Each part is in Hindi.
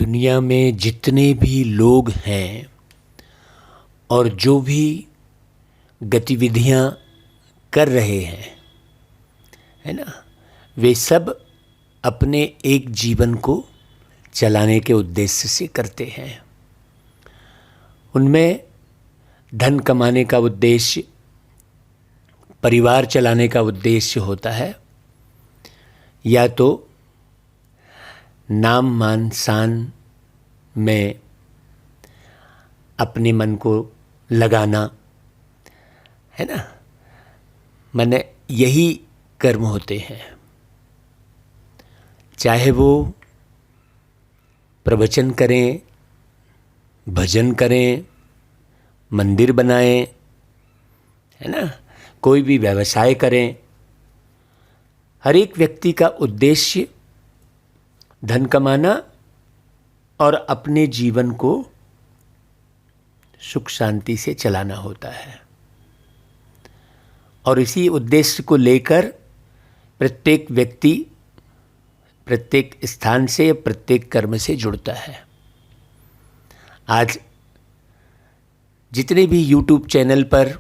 दुनिया में जितने भी लोग हैं और जो भी गतिविधियां कर रहे हैं, है ना, वे सब अपने एक जीवन को चलाने के उद्देश्य से करते हैं। उनमें धन कमाने का उद्देश्य, परिवार चलाने का उद्देश्य होता है, या तो नाम मान शान में अपने मन को लगाना, है ना, माने यही कर्म होते हैं। चाहे वो प्रवचन करें, भजन करें, मंदिर बनाएं, है ना, कोई भी व्यवसाय करें, हर एक व्यक्ति का उद्देश्य धन कमाना और अपने जीवन को सुख शांति से चलाना होता है। और इसी उद्देश्य को लेकर प्रत्येक व्यक्ति प्रत्येक स्थान से, प्रत्येक कर्म से जुड़ता है। आज जितने भी YouTube चैनल पर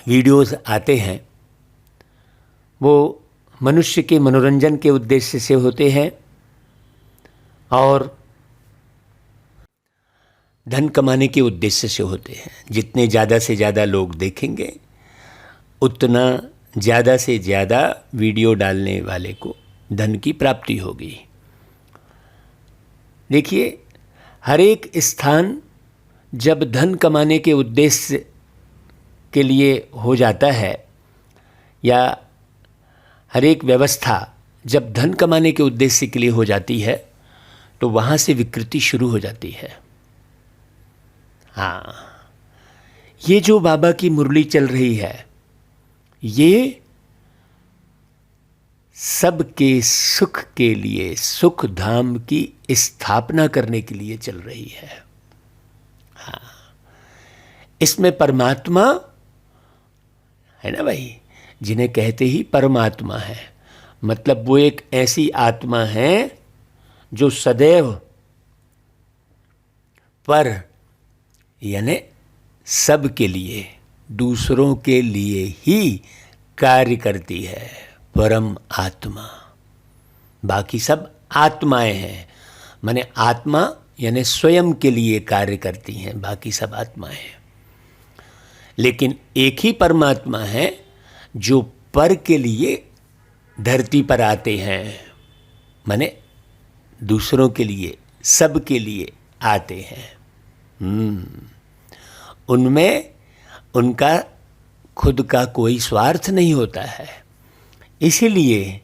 वीडियोस आते हैं वो मनुष्य के मनोरंजन के उद्देश्य से होते हैं और धन कमाने के उद्देश्य से होते हैं। जितने ज़्यादा से ज़्यादा लोग देखेंगे उतना ज़्यादा से ज़्यादा वीडियो डालने वाले को धन की प्राप्ति होगी। देखिए, हर एक स्थान जब धन कमाने के उद्देश्य के लिए हो जाता है, या हर एक व्यवस्था जब धन कमाने के उद्देश्य के लिए हो जाती है, तो वहाँ से विकृति शुरू हो जाती है। हाँ, ये जो बाबा की मुरली चल रही है, ये सबके सुख के लिए, सुख धाम की स्थापना करने के लिए चल रही है। हाँ, इसमें परमात्मा है ना भाई, जिन्हें कहते ही परमात्मा है, मतलब वो एक ऐसी आत्मा है जो सदैव पर यानी सब के लिए, दूसरों के लिए ही कार्य करती है। परम आत्मा, बाकी सब आत्माएं हैं, माने आत्मा यानी स्वयं के लिए कार्य करती हैं, बाकी सब आत्माएं हैं। लेकिन एक ही परमात्मा है जो पर के लिए धरती पर आते हैं, माने दूसरों के लिए, सब के लिए आते हैं। उनमें उनका खुद का कोई स्वार्थ नहीं होता है, इसीलिए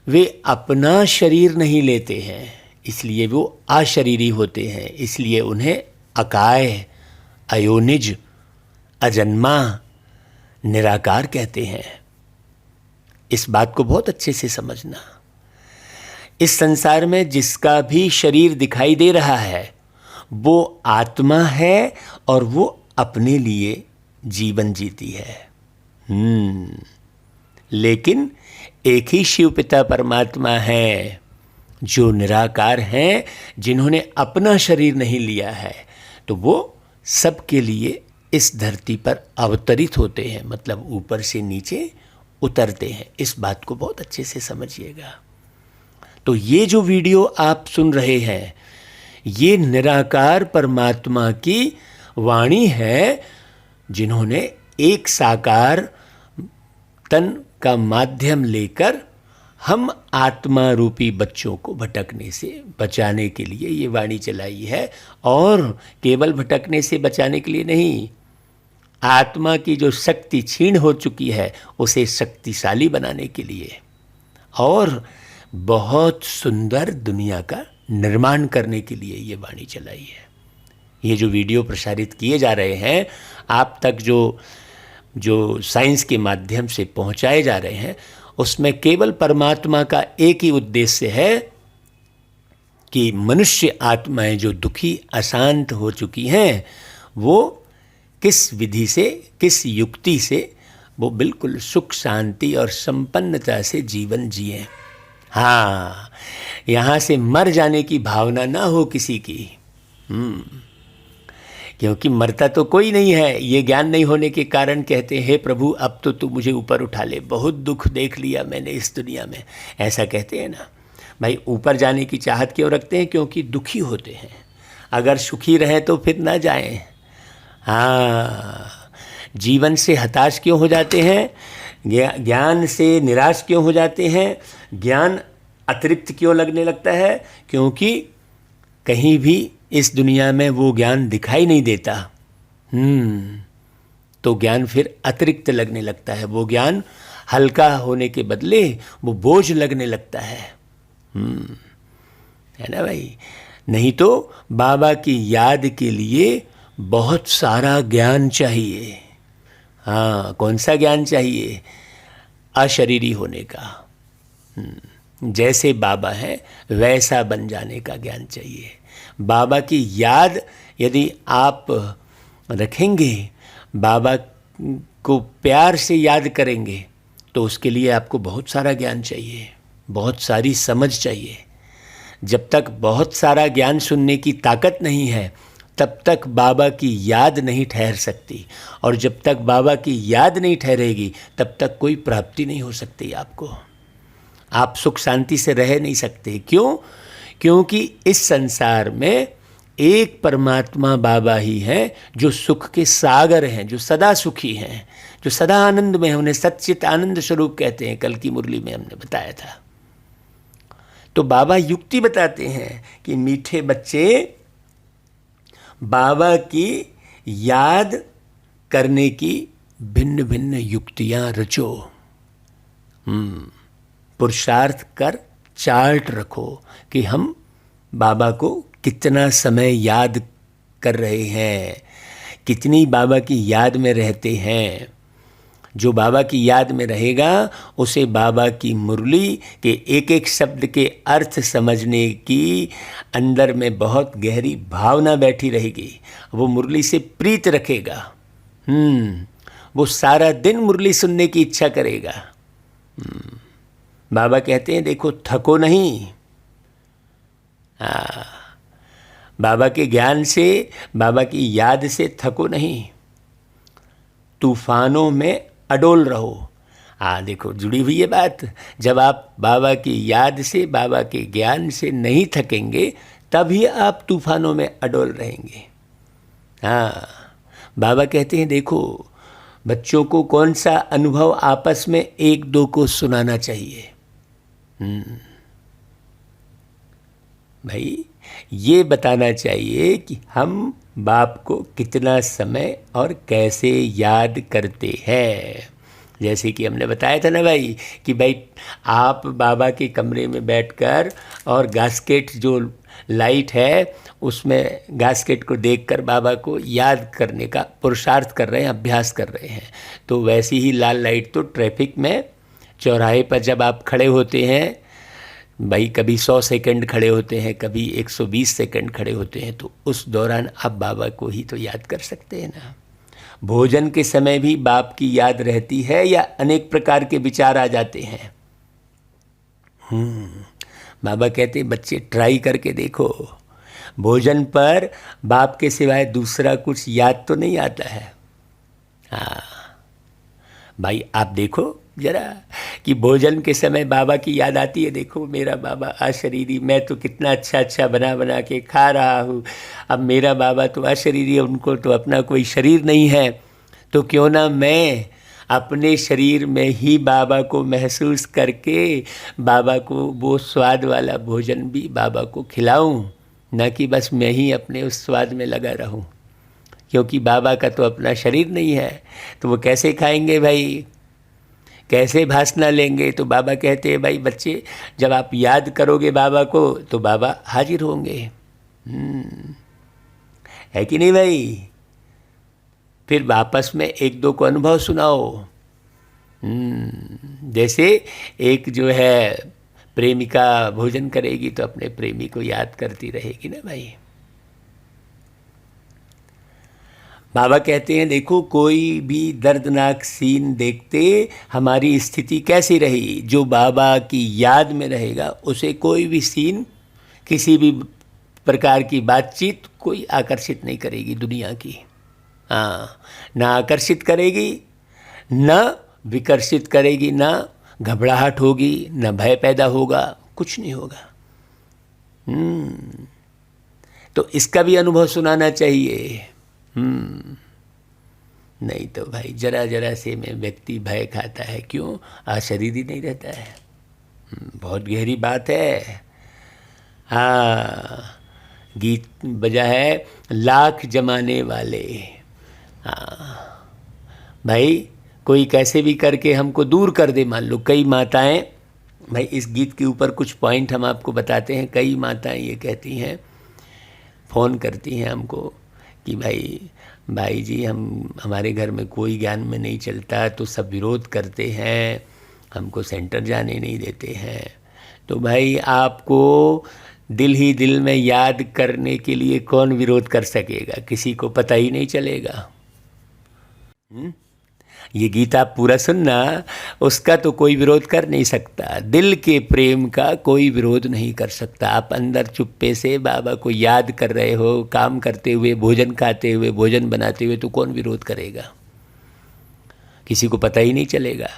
वे अपना शरीर नहीं लेते हैं, इसलिए वो अशरीरी होते हैं। इसलिए उन्हें अकाय, अयोनिज, अजन्मा, निराकार कहते हैं। इस बात को बहुत अच्छे से समझना। इस संसार में जिसका भी शरीर दिखाई दे रहा है वो आत्मा है और वो अपने लिए जीवन जीती है। लेकिन एक ही शिव पिता परमात्मा है जो निराकार हैं, जिन्होंने अपना शरीर नहीं लिया है, तो वो सबके लिए इस धरती पर अवतरित होते हैं, मतलब ऊपर से नीचे उतरते हैं। इस बात को बहुत अच्छे से समझिएगा। तो ये जो वीडियो आप सुन रहे हैं, ये निराकार परमात्मा की वाणी है, जिन्होंने एक साकार तन का माध्यम लेकर हम आत्मा रूपी बच्चों को भटकने से बचाने के लिए ये वाणी चलाई है। और केवल भटकने से बचाने के लिए नहीं, आत्मा की जो शक्ति क्षीण हो चुकी है उसे शक्तिशाली बनाने के लिए, और बहुत सुंदर दुनिया का निर्माण करने के लिए ये वाणी चलाई है। ये जो वीडियो प्रसारित किए जा रहे हैं आप तक, जो साइंस के माध्यम से पहुंचाए जा रहे हैं, उसमें केवल परमात्मा का एक ही उद्देश्य है कि मनुष्य आत्माएं जो दुखी अशांत हो चुकी हैं, वो किस विधि से, किस युक्ति से वो बिल्कुल सुख शांति और संपन्नता से जीवन जिए। हाँ, यहाँ से मर जाने की भावना ना हो किसी की। क्योंकि मरता तो कोई नहीं है। ये ज्ञान नहीं होने के कारण कहते हैं, हे प्रभु अब तो तू मुझे ऊपर उठा ले, बहुत दुख देख लिया मैंने इस दुनिया में, ऐसा कहते हैं ना। भाई ऊपर जाने की चाहत क्यों रखते हैं? क्योंकि दुखी होते हैं। अगर सुखी रहें तो फिर ना जाएं। हाँ, जीवन से हताश क्यों हो जाते हैं? ज्ञान से निराश क्यों हो जाते हैं? ज्ञान अतिरिक्त क्यों लगने लगता है? क्योंकि कहीं भी इस दुनिया में वो ज्ञान दिखाई नहीं देता। तो ज्ञान फिर अतिरिक्त लगने लगता है। वो ज्ञान हल्का होने के बदले वो बोझ लगने लगता है। है ना भाई? नहीं तो बाबा की याद के लिए बहुत सारा ज्ञान चाहिए। हाँ, कौन सा ज्ञान चाहिए? अशरीरी होने का। जैसे बाबा है वैसा बन जाने का ज्ञान चाहिए। बाबा की याद यदि आप रखेंगे, बाबा को प्यार से याद करेंगे, तो उसके लिए आपको बहुत सारा ज्ञान चाहिए, बहुत सारी समझ चाहिए। जब तक बहुत सारा ज्ञान सुनने की ताकत नहीं है, तब तक बाबा की याद नहीं ठहर सकती। और जब तक बाबा की याद नहीं ठहरेगी, तब तक कोई प्राप्ति नहीं हो सकती आपको। आप सुख शांति से रह नहीं सकते। क्यों? क्योंकि इस संसार में एक परमात्मा बाबा ही हैं जो सुख के सागर हैं, जो सदा सुखी हैं, जो सदा आनंद में हैं। उन्हें सच्चित आनंद स्वरूप कहते हैं। कल की मुरली में हमने बताया था। तो बाबा युक्ति बताते हैं कि मीठे बच्चे, बाबा की याद करने की भिन्न भिन्न युक्तियां रचो। पुरुषार्थ कर चार्ट रखो कि हम बाबा को कितना समय याद कर रहे हैं, कितनी बाबा की याद में रहते हैं। जो बाबा की याद में रहेगा उसे बाबा की मुरली के एक एक शब्द के अर्थ समझने की अंदर में बहुत गहरी भावना बैठी रहेगी। वो मुरली से प्रीत रखेगा। वो सारा दिन मुरली सुनने की इच्छा करेगा। बाबा कहते हैं देखो थको नहीं। बाबा के ज्ञान से, बाबा की याद से थको नहीं। तूफानों में अडोल रहो। देखो जुड़ी हुई है बात। जब आप बाबा की याद से, बाबा के ज्ञान से नहीं थकेंगे, तभी आप तूफानों में अडोल रहेंगे। बाबा कहते हैं देखो बच्चों को कौन सा अनुभव आपस में एक दो को सुनाना चाहिए। भाई ये बताना चाहिए कि हम बाप को कितना समय और कैसे याद करते हैं। जैसे कि हमने बताया था ना भाई कि भाई आप बाबा के कमरे में बैठकर और गास्केट जो लाइट है उसमें गास्केट को देखकर बाबा को याद करने का पुरुषार्थ कर रहे हैं, अभ्यास कर रहे हैं। तो वैसी ही लाल लाइट तो ट्रैफिक में चौराहे पर जब आप खड़े होते हैं भाई, कभी 100 सेकंड खड़े होते हैं, कभी 120 सेकंड खड़े होते हैं, तो उस दौरान आप बाबा को ही तो याद कर सकते हैं ना। भोजन के समय भी बाप की याद रहती है या अनेक प्रकार के विचार आ जाते हैं। बाबा कहते हैं बच्चे ट्राई करके देखो, भोजन पर बाप के सिवाय दूसरा कुछ याद तो नहीं आता है। भाई आप देखो जरा कि भोजन के समय बाबा की याद आती है। देखो मेरा बाबा अशरीरी, मैं तो कितना अच्छा अच्छा बना बना के खा रहा हूँ। अब मेरा बाबा तो अशरीरी है, उनको तो अपना कोई शरीर नहीं है, तो क्यों ना मैं अपने शरीर में ही बाबा को महसूस करके बाबा को वो स्वाद वाला भोजन भी बाबा को खिलाऊं, न कि बस मैं ही अपने उस स्वाद में लगा रहूं। क्योंकि बाबा का तो अपना शरीर नहीं है, तो वो कैसे खाएंगे भाई, कैसे भासना लेंगे। तो बाबा कहते हैं भाई बच्चे जब आप याद करोगे बाबा को तो बाबा हाजिर होंगे। है कि नहीं भाई? फिर वापस में एक दो को अनुभव सुनाओ। जैसे एक जो है प्रेमिका भोजन करेगी तो अपने प्रेमी को याद करती रहेगी ना भाई। बाबा कहते हैं देखो कोई भी दर्दनाक सीन देखते हमारी स्थिति कैसी रही, जो बाबा की याद में रहेगा उसे कोई भी सीन, किसी भी प्रकार की बातचीत कोई आकर्षित नहीं करेगी दुनिया की। हाँ, ना आकर्षित करेगी, ना विकर्षित करेगी, ना घबराहट होगी, ना भय पैदा होगा, कुछ नहीं होगा। तो इसका भी अनुभव सुनाना चाहिए। नहीं तो भाई जरा जरा से में व्यक्ति भय खाता है, क्यों? अशरीर ही नहीं रहता है। बहुत गहरी बात है। हाँ, गीत बजा है लाख जमाने वाले। हाँ भाई, कोई कैसे भी करके हमको दूर कर दे। मान लो कई माताएं, भाई इस गीत के ऊपर कुछ पॉइंट हम आपको बताते हैं। कई माताएं ये कहती हैं, फ़ोन करती हैं हमको कि भाई जी हमारे घर में कोई ज्ञान में नहीं चलता, तो सब विरोध करते हैं, हमको सेंटर जाने नहीं देते हैं। तो भाई आपको दिल ही दिल में याद करने के लिए कौन विरोध कर सकेगा? किसी को पता ही नहीं चलेगा। ये गीत आप पूरा सुनना, उसका तो कोई विरोध कर नहीं सकता। दिल के प्रेम का कोई विरोध नहीं कर सकता। आप अंदर चुप्पे से बाबा को याद कर रहे हो, काम करते हुए, भोजन खाते हुए, भोजन बनाते हुए, तो कौन विरोध करेगा? किसी को पता ही नहीं चलेगा।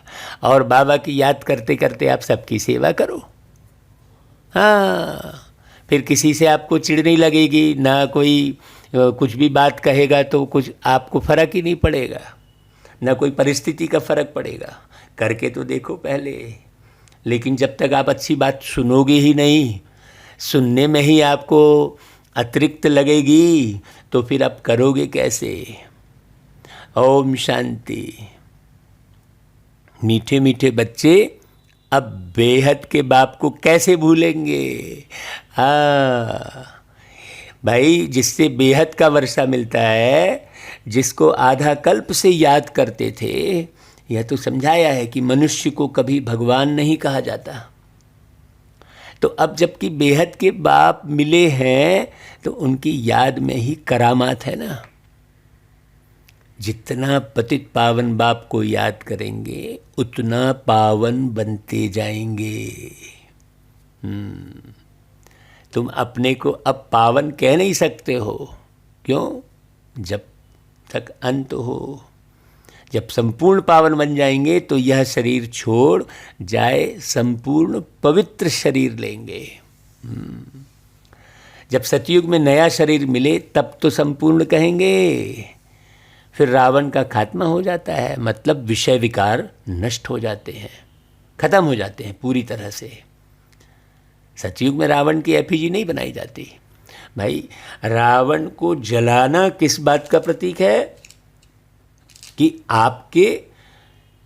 और बाबा की याद करते करते आप सबकी सेवा करो। हाँ, फिर किसी से आपको चिढ़ नहीं लगेगी, ना कोई कुछ भी बात कहेगा तो कुछ आपको फर्क ही नहीं पड़ेगा, ना कोई परिस्थिति का फर्क पड़ेगा। करके तो देखो पहले। लेकिन जब तक आप अच्छी बात सुनोगे ही नहीं, सुनने में ही आपको अतिरिक्त लगेगी, तो फिर आप करोगे कैसे? ओम शांति। मीठे मीठे बच्चे अब बेहद के बाप को कैसे भूलेंगे? भाई, जिससे बेहद का वर्षा मिलता है, जिसको आधा कल्प से याद करते थे, यह तो समझाया है कि मनुष्य को कभी भगवान नहीं कहा जाता। तो अब जबकि बेहद के बाप मिले हैं, तो उनकी याद में ही करामात है ना। जितना पतित पावन बाप को याद करेंगे, उतना पावन बनते जाएंगे। तुम अपने को अब पावन कह नहीं सकते हो। क्यों? जब तक अंत हो। जब संपूर्ण पावन बन जाएंगे तो यह शरीर छोड़ जाए संपूर्ण पवित्र शरीर लेंगे। जब सतयुग में नया शरीर मिले तब तो संपूर्ण कहेंगे। फिर रावण का खात्मा हो जाता है, मतलब विषय विकार नष्ट हो जाते हैं, खत्म हो जाते हैं पूरी तरह से। सतयुग में रावण की एफिजी नहीं बनाई जाती। भाई, रावण को जलाना किस बात का प्रतीक है? कि आपके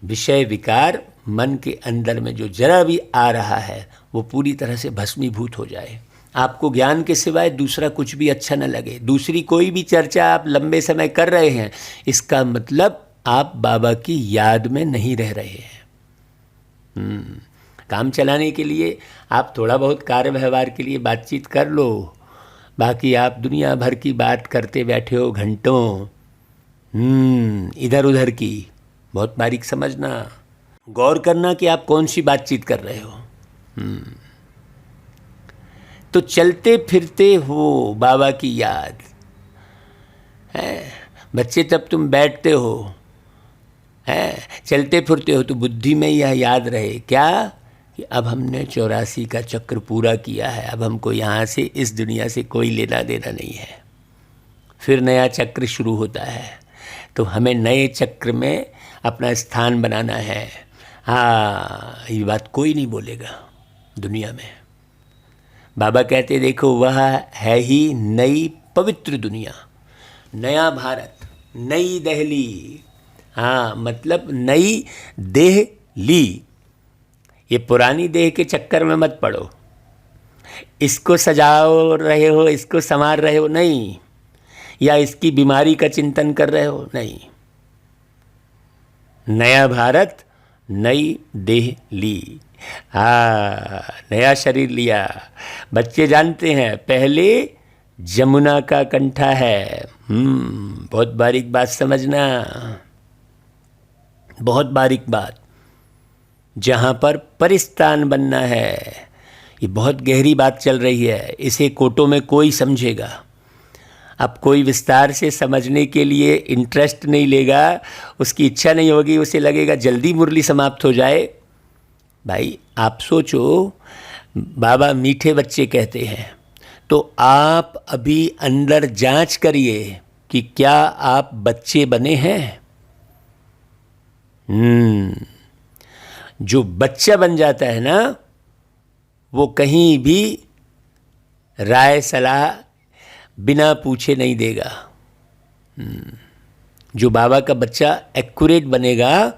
विषय विकार मन के अंदर में जो जरा भी आ रहा है वो पूरी तरह से भस्मीभूत हो जाए। आपको ज्ञान के सिवाय दूसरा कुछ भी अच्छा न लगे। दूसरी कोई भी चर्चा आप लंबे समय कर रहे हैं, इसका मतलब आप बाबा की याद में नहीं रह रहे हैं। काम चलाने के लिए आप थोड़ा बहुत कार्य व्यवहार के लिए बातचीत कर लो, बाकी आप दुनिया भर की बात करते बैठे हो घंटों, इधर उधर की। बहुत बारीक समझना, गौर करना कि आप कौन सी बातचीत कर रहे हो। तो चलते फिरते हो बाबा की याद है। बच्चे, तब तुम बैठते हो, है चलते फिरते हो, तो बुद्धि में यह याद रहे क्या कि अब हमने 84 का चक्र पूरा किया है, अब हमको यहाँ से इस दुनिया से कोई लेना देना नहीं है। फिर नया चक्र शुरू होता है, तो हमें नए चक्र में अपना स्थान बनाना है। हाँ, ये बात कोई नहीं बोलेगा दुनिया में। बाबा कहते देखो, वह है ही नई पवित्र दुनिया, नया भारत, नई दिल्ली। हाँ, मतलब नई देह ली। ये पुरानी देह के चक्कर में मत पड़ो, इसको सजाओ रहे हो, इसको संवार रहे हो, नहीं, या इसकी बीमारी का चिंतन कर रहे हो, नहीं। नया भारत, नई देह ली। हाँ, नया शरीर लिया। बच्चे जानते हैं, पहले जमुना का कंठा है। बहुत बारीक बात समझना, बहुत बारीक बात। जहाँ पर परिस्तान बनना है, ये बहुत गहरी बात चल रही है, इसे कोटों में कोई समझेगा। अब कोई विस्तार से समझने के लिए इंटरेस्ट नहीं लेगा, उसकी इच्छा नहीं होगी, उसे लगेगा जल्दी मुरली समाप्त हो जाए। भाई आप सोचो, बाबा मीठे बच्चे कहते हैं, तो आप अभी अंदर जांच करिए कि क्या आप बच्चे बने हैं। जो बच्चा बन जाता है ना, वो कहीं भी राय सलाह बिना पूछे नहीं देगा। जो बाबा का बच्चा एक्यूरेट बनेगा,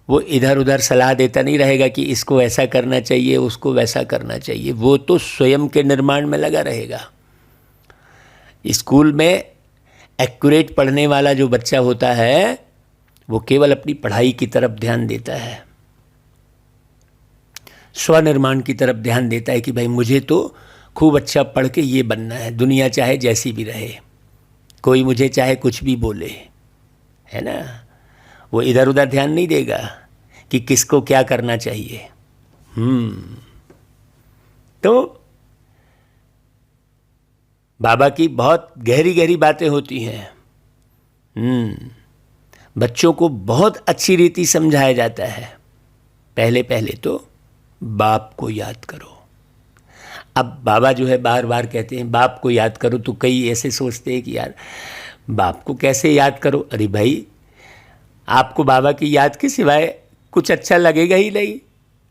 वो इधर उधर सलाह देता नहीं रहेगा कि इसको ऐसा करना चाहिए, उसको वैसा करना चाहिए। वो तो स्वयं के निर्माण में लगा रहेगा। स्कूल में एक्यूरेट पढ़ने वाला जो बच्चा होता है, वो केवल अपनी पढ़ाई की तरफ ध्यान देता है, स्वनिर्माण की तरफ ध्यान देता है कि भाई मुझे तो खूब अच्छा पढ़ के ये बनना है, दुनिया चाहे जैसी भी रहे, कोई मुझे चाहे कुछ भी बोले, है ना। वो इधर उधर ध्यान नहीं देगा कि किसको क्या करना चाहिए। तो बाबा की बहुत गहरी गहरी बातें होती हैं। बच्चों को बहुत अच्छी रीति समझाया जाता है। पहले पहले तो बाप को याद करो। अब बाबा जो है बार बार कहते हैं बाप को याद करो, तो कई ऐसे सोचते हैं कि यार बाप को कैसे याद करो। अरे भाई, आपको बाबा की याद के सिवाय कुछ अच्छा लगेगा ही नहीं,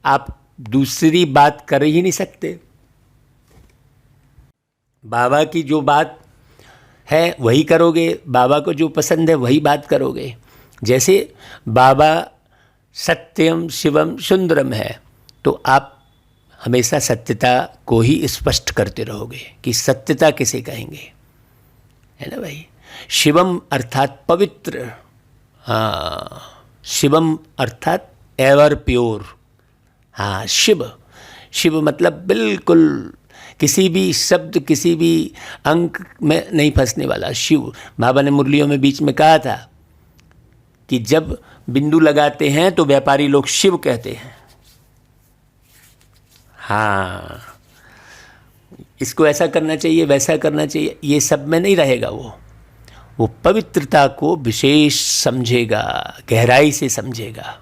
आप दूसरी बात कर ही नहीं सकते। बाबा की जो बात है वही करोगे, बाबा को जो पसंद है वही बात करोगे। जैसे बाबा सत्यम शिवम सुंदरम है, तो आप हमेशा सत्यता को ही स्पष्ट करते रहोगे कि सत्यता किसे कहेंगे, है ना भाई। शिवम अर्थात पवित्र, हाँ, शिवम अर्थात एवर प्योर। हाँ, शिव, शिव मतलब बिल्कुल किसी भी शब्द, किसी भी अंक में नहीं फंसने वाला शिव। बाबा ने मुरलियों में बीच में कहा था कि जब बिंदु लगाते हैं तो व्यापारी लोग शिव कहते हैं। हाँ, इसको ऐसा करना चाहिए, वैसा करना चाहिए, ये सब में नहीं रहेगा। वो पवित्रता को विशेष समझेगा, गहराई से समझेगा।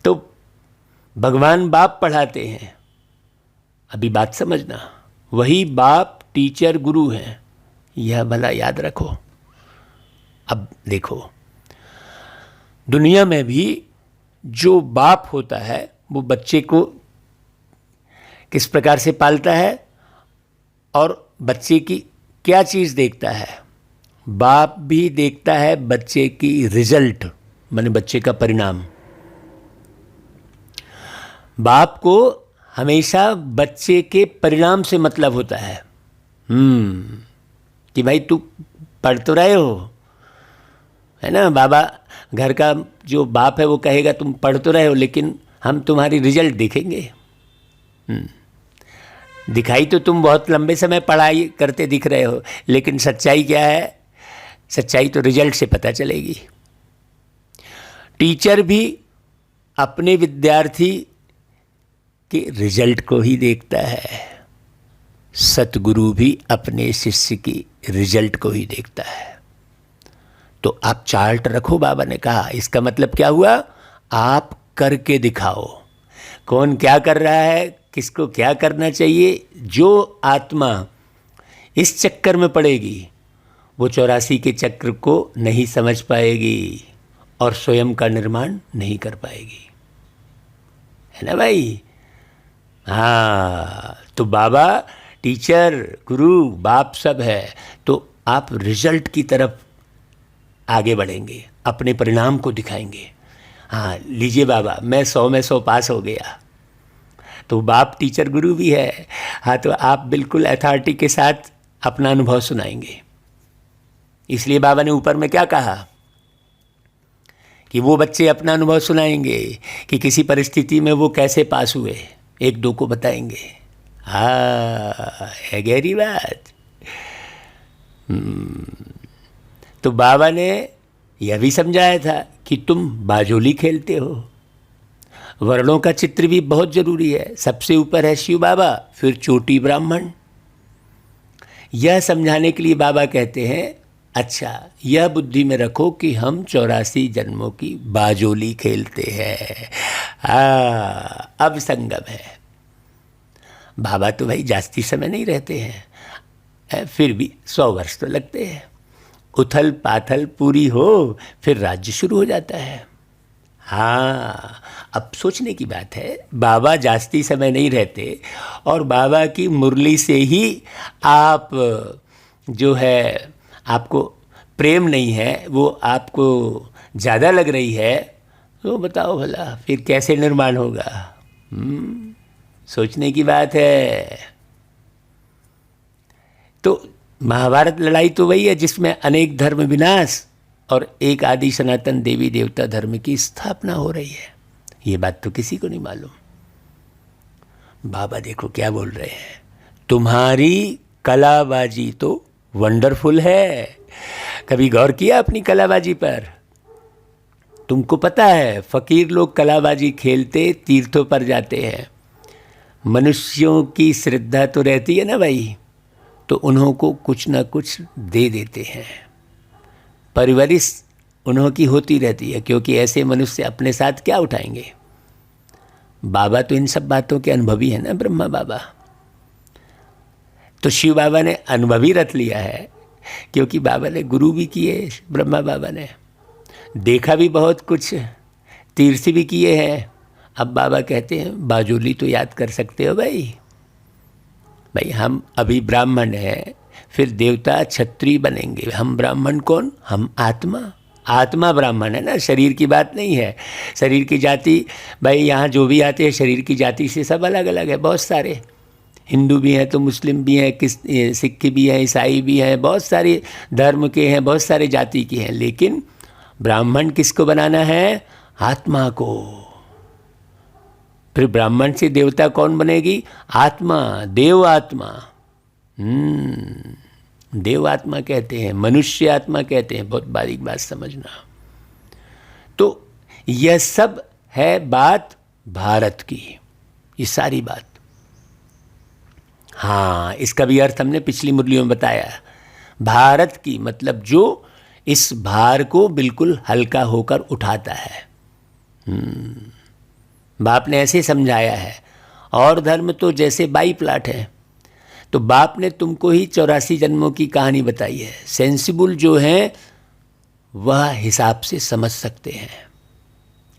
तो भगवान बाप पढ़ाते हैं। अभी बात समझना, वही बाप टीचर गुरु हैं, यह भला याद रखो। अब देखो, दुनिया में भी जो बाप होता है वो बच्चे को किस प्रकार से पालता है और बच्चे की क्या चीज़ देखता है। बाप भी देखता है बच्चे की रिजल्ट, माने बच्चे का परिणाम। बाप को हमेशा बच्चे के परिणाम से मतलब होता है। कि भाई तू पढ़ तो रहे हो, है ना। बाबा घर का जो बाप है वो कहेगा तुम पढ़ तो रहे हो, लेकिन हम तुम्हारी रिजल्ट देखेंगे। दिखाई तो तुम बहुत लंबे समय पढ़ाई करते दिख रहे हो, लेकिन सच्चाई क्या है? सच्चाई तो रिजल्ट से पता चलेगी। टीचर भी अपने विद्यार्थी के रिजल्ट को ही देखता है, सतगुरु भी अपने शिष्य की रिजल्ट को ही देखता है। तो आप चार्ट रखो, बाबा ने कहा। इसका मतलब क्या हुआ? आप करके दिखाओ, कौन क्या कर रहा है, किसको क्या करना चाहिए। जो आत्मा इस चक्कर में पड़ेगी वो 84 के चक्र को नहीं समझ पाएगी और स्वयं का निर्माण नहीं कर पाएगी, है ना भाई। हाँ, तो बाबा टीचर, गुरु, बाप सब है, तो आप रिजल्ट की तरफ आगे बढ़ेंगे, अपने परिणाम को दिखाएंगे। हाँ, लीजिए बाबा, मैं 100 में 100 पास हो गया। तो बाप टीचर गुरु भी है। हाँ, तो आप बिल्कुल अथॉरिटी के साथ अपना अनुभव सुनाएंगे। इसलिए बाबा ने ऊपर में क्या कहा कि वो बच्चे अपना अनुभव सुनाएंगे कि किसी परिस्थिति में वो कैसे पास हुए, एक दो को बताएंगे। हाँ, है गहरी बात। तो बाबा ने यह भी समझाया था कि तुम बाजोली खेलते हो। वर्णों का चित्र भी बहुत जरूरी है। सबसे ऊपर है शिव बाबा, फिर चोटी ब्राह्मण। यह समझाने के लिए बाबा कहते हैं, अच्छा यह बुद्धि में रखो कि हम 84 जन्मों की बाजोली खेलते हैं। अब संगम है। बाबा तो भाई जास्ती समय नहीं रहते हैं, फिर भी 100 वर्ष तो लगते हैं। उथल पाथल पूरी हो, फिर राज्य शुरू हो जाता है। हाँ, अब सोचने की बात है, बाबा जास्ती समय नहीं रहते और बाबा की मुरली से ही आप जो है, आपको प्रेम नहीं है, वो आपको ज़्यादा लग रही है, तो बताओ भला फिर कैसे निर्माण होगा। सोचने की बात है। तो महाभारत लड़ाई तो वही है जिसमें अनेक धर्म विनाश और एक आदि सनातन देवी देवता धर्म की स्थापना हो रही है। ये बात तो किसी को नहीं मालूम। बाबा देखो क्या बोल रहे हैं, तुम्हारी कलाबाजी तो वंडरफुल है। कभी गौर किया अपनी कलाबाजी पर? तुमको पता है फकीर लोग कलाबाजी खेलते तीर्थों पर जाते हैं। मनुष्यों की श्रद्धा तो रहती है ना भाई, तो उन्हों को कुछ ना कुछ दे देते हैं। परवरिश उन्हों की होती रहती है, क्योंकि ऐसे मनुष्य अपने साथ क्या उठाएंगे। बाबा तो इन सब बातों के अनुभवी है ना, ब्रह्मा बाबा। तो शिव बाबा ने अनुभवी रख लिया है, क्योंकि बाबा ने गुरु भी किए। ब्रह्मा बाबा ने देखा भी बहुत कुछ, तीर्थ भी किए हैं। अब बाबा कहते हैं बाजोली तो याद कर सकते हो भाई। भाई हम अभी ब्राह्मण हैं, फिर देवता क्षत्रिय बनेंगे। हम ब्राह्मण कौन? हम आत्मा। आत्मा ब्राह्मण है ना, शरीर की बात नहीं है। शरीर की जाति भाई यहाँ जो भी आते हैं शरीर की जाति से सब अलग अलग है। बहुत सारे हिंदू भी हैं तो मुस्लिम भी हैं, सिख भी हैं, ईसाई भी हैं, बहुत सारे धर्म के हैं, बहुत सारे जाति के हैं। लेकिन ब्राह्मण किसको बनाना है? आत्मा को। फिर ब्राह्मण से देवता कौन बनेगी? आत्मा, देव आत्मा। देव आत्मा कहते हैं, मनुष्य आत्मा कहते हैं। बहुत बारीक बात समझना। तो यह सब है बात भारत की, ये सारी बात। हाँ, इसका भी अर्थ हमने पिछली मुरलियों में बताया। भारत की मतलब जो इस भार को बिल्कुल हल्का होकर उठाता है। बाप ने ऐसे समझाया है। और धर्म तो जैसे बाई प्लाट है। तो बाप ने तुमको ही 84 जन्मों की कहानी बताई है। सेंसिबल जो हैं वह हिसाब से समझ सकते हैं।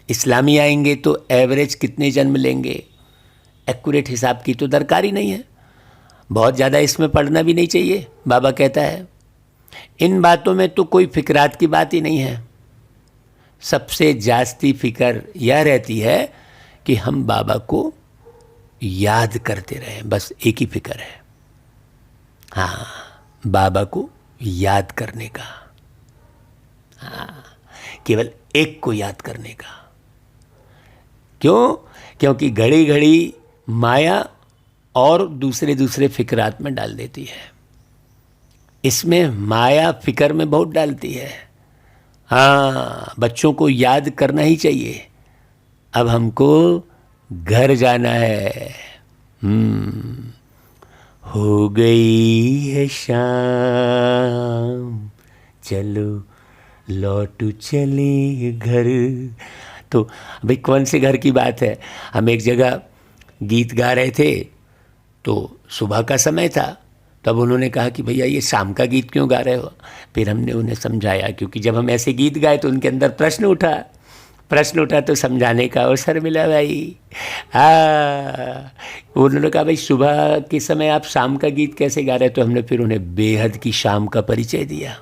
इस्लामी आएंगे तो एवरेज कितने जन्म लेंगे, एक्यूरेट हिसाब की तो दरकार ही नहीं है। बहुत ज़्यादा इसमें पढ़ना भी नहीं चाहिए। बाबा कहता है इन बातों में तो कोई फिक्रात की बात ही नहीं है। सबसे जास्ती फिक्र यह रहती है कि हम बाबा को याद करते रहें, बस एक ही फिक्र है। हाँ, बाबा को याद करने का। हाँ, केवल एक को याद करने का। क्यों? क्योंकि घड़ी घड़ी माया और दूसरे दूसरे फिक्रात में डाल देती है। इसमें माया फिक्र में बहुत डालती है। हाँ, बच्चों को याद करना ही चाहिए। अब हमको घर जाना है। हो गई है शाम, चलो लौट चले घर। तो भाई कौन से घर की बात है? हम एक जगह गीत गा रहे थे, तो सुबह का समय था। तब उन्होंने कहा कि भैया ये शाम का गीत क्यों गा रहे हो? फिर हमने उन्हें समझाया, क्योंकि जब हम ऐसे गीत गाए तो उनके अंदर प्रश्न उठा तो समझाने का अवसर मिला भाई। उन्होंने कहा भाई सुबह के समय आप शाम का गीत कैसे गा रहे? तो हमने फिर उन्हें बेहद की शाम का परिचय दिया।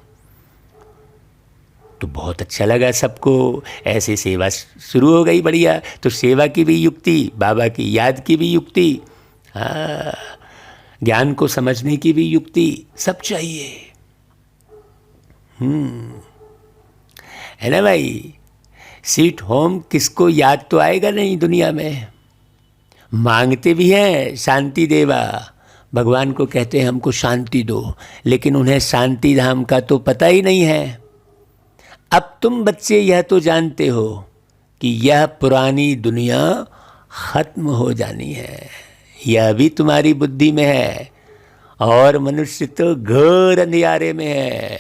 तो बहुत अच्छा लगा सबको। ऐसे सेवा शुरू हो गई बढ़िया। तो सेवा की भी युक्ति, बाबा की याद की भी युक्ति, ज्ञान को समझने की भी युक्ति, सब चाहिए। है ना भाई? सीट होम किसको याद तो आएगा नहीं दुनिया में। मांगते भी हैं शांति देवा, भगवान को कहते हैं हमको शांति दो, लेकिन उन्हें शांति धाम का तो पता ही नहीं है। अब तुम बच्चे यह तो जानते हो कि यह पुरानी दुनिया खत्म हो जानी है, यह भी तुम्हारी बुद्धि में है, और मनुष्य तो घोर अंधियारे में है।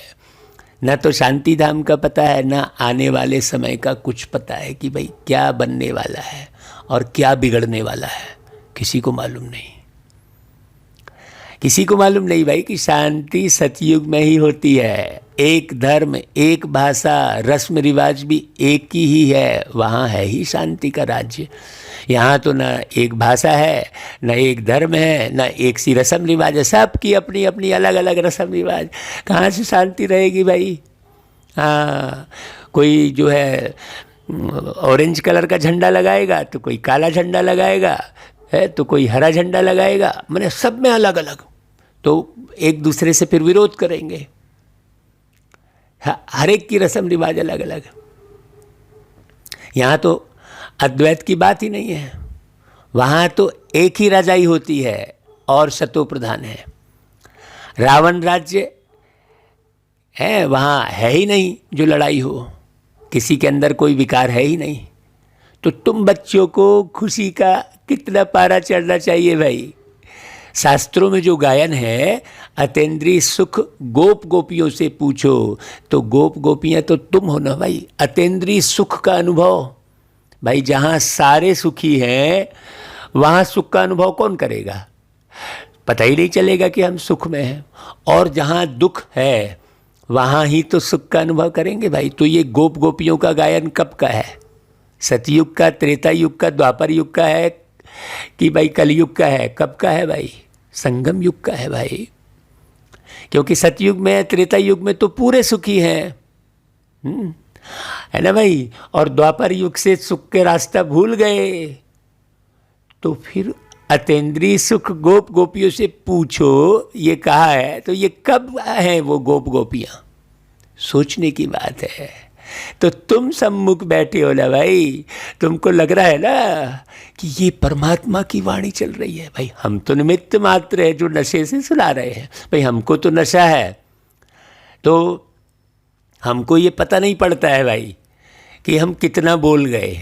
न तो शांति धाम का पता है, न आने वाले समय का कुछ पता है कि भाई क्या बनने वाला है और क्या बिगड़ने वाला है, किसी को मालूम नहीं। किसी को मालूम नहीं भाई कि शांति सतयुग में ही होती है। एक धर्म, एक भाषा, रस्म रिवाज भी एक ही है, वहाँ है ही शांति का राज्य। यहाँ तो न एक भाषा है, न एक धर्म है, न एक सी रस्म रिवाज है, सबकी अपनी अपनी अलग अलग रस्म रिवाज। कहाँ से शांति रहेगी भाई? हाँ, कोई जो है ऑरेंज कलर का झंडा लगाएगा तो कोई काला झंडा लगाएगा है, तो कोई हरा झंडा लगाएगा, माने सब में अलग अलग, तो एक दूसरे से फिर विरोध करेंगे। हर एक की रस्म रिवाज अलग अलग। यहाँ तो अद्वैत की बात ही नहीं है, वहाँ तो एक ही राजाई होती है और शतो प्रधान है। रावण राज्य है, वहाँ है ही नहीं जो लड़ाई हो, किसी के अंदर कोई विकार है ही नहीं। तो तुम बच्चों को खुशी का कितना पारा चढ़ना चाहिए भाई। शास्त्रों में जो गायन है, अतेंद्रीय सुख गोप गोपियों से पूछो, तो गोप गोपियाँ तो तुम हो ना भाई। अतेंद्रीय सुख का अनुभव भाई, जहाँ सारे सुखी हैं वहाँ सुख का अनुभव कौन करेगा? पता ही नहीं चलेगा कि हम सुख में हैं। और जहाँ दुख है वहाँ ही तो सुख का अनुभव करेंगे भाई। तो ये गोप गोपियों का गायन कब का है? सतयुग का, त्रेता युग का, द्वापर युग का है कि भाई कलयुग का है? कब का है भाई? संगम युग का है भाई। क्योंकि सतयुग में, त्रेता युग में तो पूरे सुखी हैं, है ना भाई। और द्वापर युग से सुख के रास्ता भूल गए, तो फिर अतेंद्रीय सुख गोप गोपियों से पूछो, ये कहा है, तो ये कब है वो गोप गोपियाँ? सोचने की बात है। तो तुम सम्मुख बैठे हो ना भाई, तुमको लग रहा है ना कि ये परमात्मा की वाणी चल रही है। भाई हम तो निमित्त मात्र है जो नशे से सुना रहे हैं। भाई हमको तो नशा है, तो हमको ये पता नहीं पड़ता है भाई कि हम कितना बोल गए।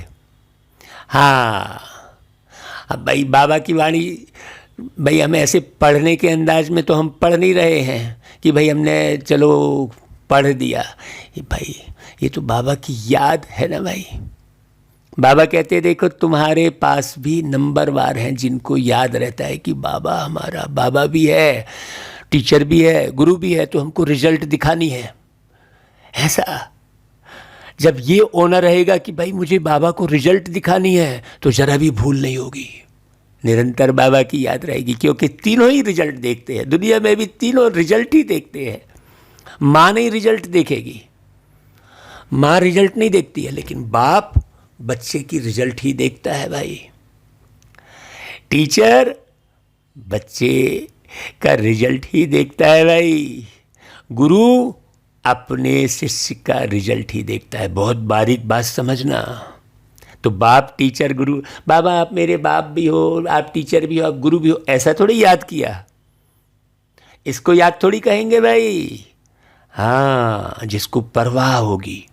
हाँ, अब भाई बाबा की वाणी, भाई हमें ऐसे पढ़ने के अंदाज में तो हम पढ़ नहीं रहे हैं कि भाई हमने चलो पढ़ दिया। भाई ये तो बाबा की याद है ना भाई। बाबा कहते देखो तुम्हारे पास भी नंबरवार हैं जिनको याद रहता है कि बाबा हमारा, बाबा भी है, टीचर भी है, गुरु भी है, तो हमको रिजल्ट दिखानी है। ऐसा जब ये ओनर रहेगा कि भाई मुझे बाबा को रिजल्ट दिखानी है, तो जरा भी भूल नहीं होगी, निरंतर बाबा की याद रहेगी। क्योंकि तीनों ही रिजल्ट देखते हैं, दुनिया में भी तीनों रिजल्ट ही देखते हैं। माँ नहीं रिजल्ट देखेगी, माँ रिजल्ट नहीं देखती है, लेकिन बाप बच्चे की रिजल्ट ही देखता है भाई। टीचर बच्चे का रिजल्ट ही देखता है भाई। गुरु अपने शिष्य का रिजल्ट ही देखता है। बहुत बारीक बात समझना। तो बाप, टीचर, गुरु, बाबा आप मेरे बाप भी हो, आप टीचर भी हो, आप गुरु भी हो, ऐसा थोड़ी याद किया, इसको याद थोड़ी कहेंगे भाई। हाँ, जिसको परवाह होगी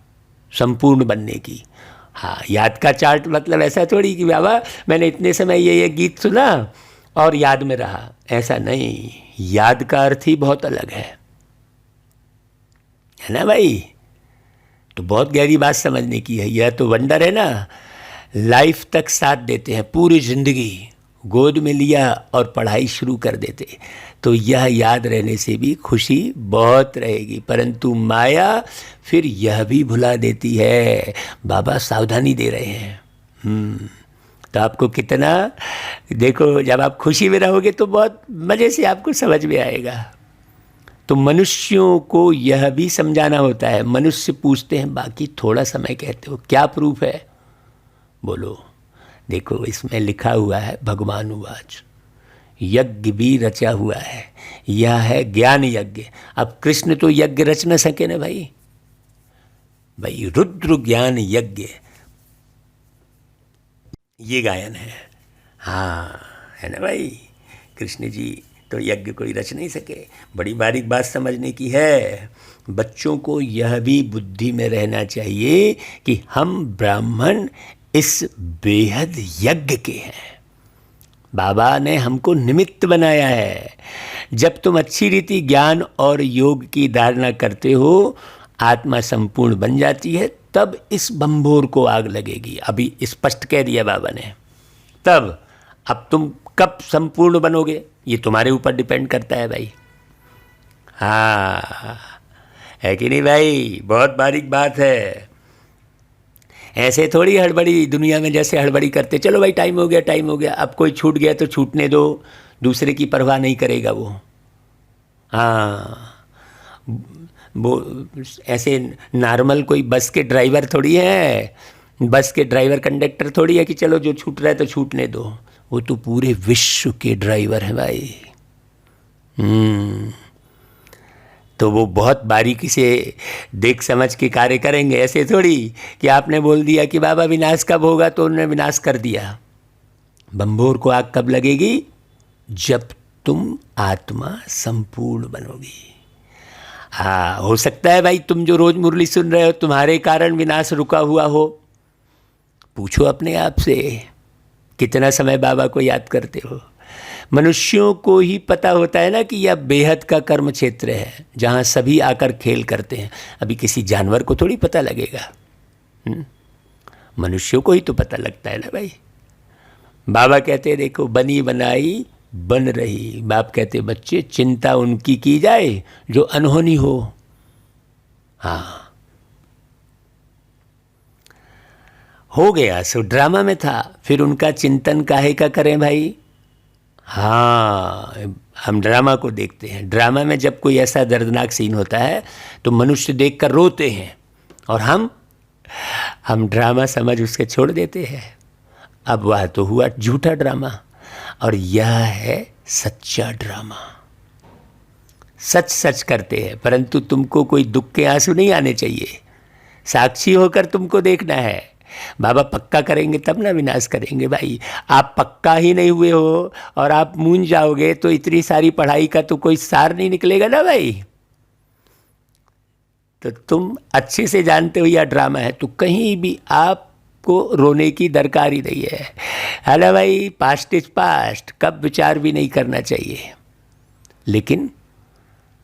संपूर्ण बनने की। हाँ, याद का चार्ट मतलब ऐसा थोड़ी कि बाबा मैंने इतने समय ये गीत सुना और याद में रहा, ऐसा नहीं। याद का अर्थ ही बहुत अलग है ना भाई। तो बहुत गहरी बात समझने की है। यह तो वंडर है ना, लाइफ तक साथ देते हैं, पूरी जिंदगी गोद में लिया और पढ़ाई शुरू कर देते, तो यह याद रहने से भी खुशी बहुत रहेगी। परंतु माया फिर यह भी भुला देती है। बाबा सावधानी दे रहे हैं। तो आपको कितना, देखो जब आप खुशी में रहोगे तो बहुत मज़े से आपको समझ में आएगा। तो मनुष्यों को यह भी समझाना होता है। मनुष्य पूछते हैं बाकी थोड़ा समय कहते हो, क्या प्रूफ है? बोलो। देखो इसमें लिखा हुआ है भगवान उवाच, यज्ञ भी रचा हुआ है, यह है ज्ञान यज्ञ। अब कृष्ण तो यज्ञ रच न सके ना भाई। भाई रुद्र ज्ञान यज्ञ, ये गायन है। हाँ, है ना भाई। कृष्ण जी तो यज्ञ कोई रच नहीं सके। बड़ी बारीक बात समझने की है। बच्चों को यह भी बुद्धि में रहना चाहिए कि हम ब्राह्मण इस बेहद यज्ञ के हैं। बाबा ने हमको निमित्त बनाया है। जब तुम अच्छी रीति ज्ञान और योग की धारणा करते हो, आत्मा संपूर्ण बन जाती है, तब इस बंभोर को आग लगेगी। अभी स्पष्ट कह दिया बाबा ने। तब अब तुम कब संपूर्ण बनोगे ये तुम्हारे ऊपर डिपेंड करता है भाई। हाँ, है कि नहीं भाई? बहुत बारीक बात है। ऐसे थोड़ी हड़बड़ी दुनिया में जैसे हड़बड़ी करते, चलो भाई टाइम हो गया, टाइम हो गया, अब कोई छूट गया तो छूटने दो, दूसरे की परवाह नहीं करेगा वो। हाँ, वो ऐसे नॉर्मल कोई बस के ड्राइवर थोड़ी है, बस के ड्राइवर कंडक्टर थोड़ी है कि चलो जो छूट रहा है तो छूटने दो। वो तो पूरे विश्व के ड्राइवर हैं भाई। तो वो बहुत बारीकी से देख समझ के कार्य करेंगे। ऐसे थोड़ी कि आपने बोल दिया कि बाबा विनाश कब होगा तो उन्होंने विनाश कर दिया। बंभोर को आग कब लगेगी? जब तुम आत्मा संपूर्ण बनोगी। हाँ, हो सकता है भाई तुम जो रोज मुरली सुन रहे हो तुम्हारे कारण विनाश रुका हुआ हो। पूछो अपने आप से, कितना समय बाबा को याद करते हो? मनुष्यों को ही पता होता है ना कि यह बेहद का कर्म क्षेत्र है जहाँ सभी आकर खेल करते हैं। अभी किसी जानवर को थोड़ी पता लगेगा। मनुष्यों को ही तो पता लगता है ना भाई। बाबा कहते हैं देखो, बनी बनाई बन रही। बाप कहते बच्चे चिंता उनकी की जाए जो अनहोनी हो। हाँ, हो गया सो ड्रामा में था, फिर उनका चिंतन काहे का करें भाई। हाँ, हम ड्रामा को देखते हैं। ड्रामा में जब कोई ऐसा दर्दनाक सीन होता है तो मनुष्य देखकर रोते हैं और हम ड्रामा समझ उसके छोड़ देते हैं। अब वह तो हुआ झूठा ड्रामा और यह है सच्चा ड्रामा। सच सच करते हैं, परंतु तुमको कोई दुख के आंसू नहीं आने चाहिए। साक्षी होकर तुमको देखना है। बाबा पक्का करेंगे तब ना विनाश करेंगे भाई। आप पक्का ही नहीं हुए हो और आप मूंझ जाओगे तो इतनी सारी पढ़ाई का तो कोई सार नहीं निकलेगा ना भाई। तो तुम अच्छे से जानते हो यह ड्रामा है, तो कहीं भी आपको रोने की दरकार ही नहीं है ना भाई। पास्ट इज पास्ट, कब विचार भी नहीं करना चाहिए। लेकिन